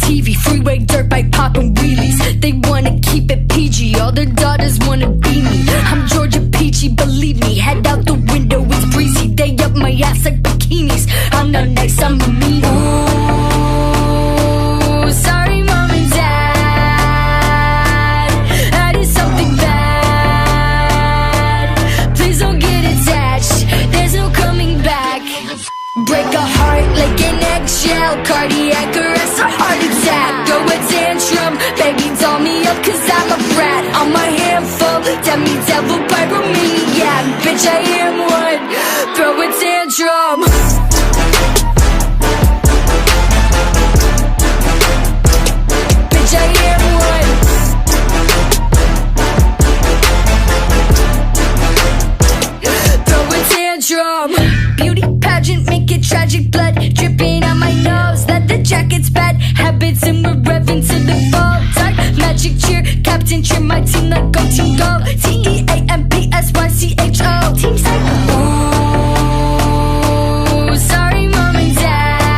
TV, freeway, dirt bike, poppin' wheelies. They wanna keep it PG, all their daughters wanna be me. I'm Georgia Peachy, believe me, head out the window, it's breezy. They up my ass like bikinis, I'm not nice, I'm a meanie. Ooh, sorry mom and dad, I did something bad. Please don't get attached, there's no coming back. Break a heart like an eggshell, cardiac arrest or heart attack. Throw a tantrum, baby doll me up cause I'm a brat. I'm a handful, demi devil pyromaniac. Bitch I am one, throw a tantrum. Bitch I am one, throw a tantrum. Beauty pageant, make it tragic, blood dripping on my nose. Let the jacket's bad habits and we're revving to the ball. Type magic cheer, captain cheer my team like go team go. TEAMPSYCHO, Team Psycho. Ooh, sorry mom and dad,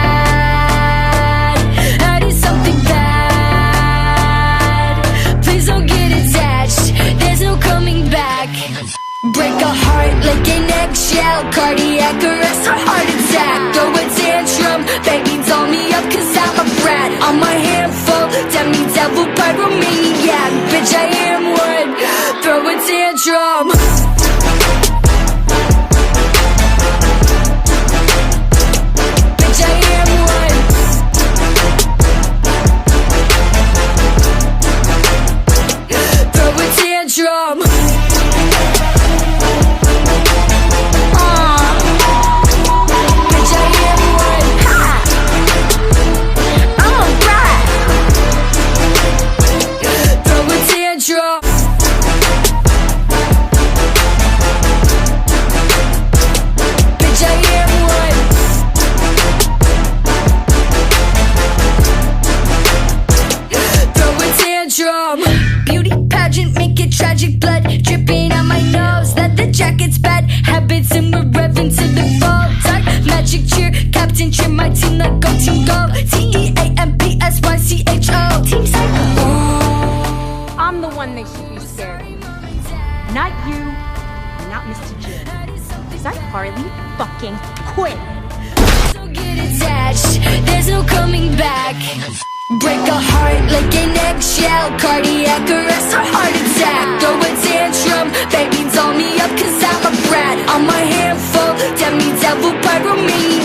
I did something bad. Please don't get attached, there's no coming back. Break a heart like an eggshell, cardiac arrest or heart attack. Throw a tantrum, baby doll me up cause I'm a brat. I'm a handful, demi devil pyromaniac. Bitch I am one, throw a tantrum. Bitch I am one, throw a tantrum. Beauty pageant, make it tragic, blood dripping on my nose. Let the jacket's bad habits and we're revving to the fall. Type magic cheer, captain cheer my team like go team go. TEAMPSYCHO, Team Psycho. I'm the one they should be scared of. Not you, not Mr. J. Cause I'm Harley fucking Quinn. Don't get attached, there's no coming back. Break a heart like an eggshell, cardiac arrest or heart attack. Throw a tantrum, baby doll me up cause I'm a brat. I'm a handful, demi devil pyromaniac.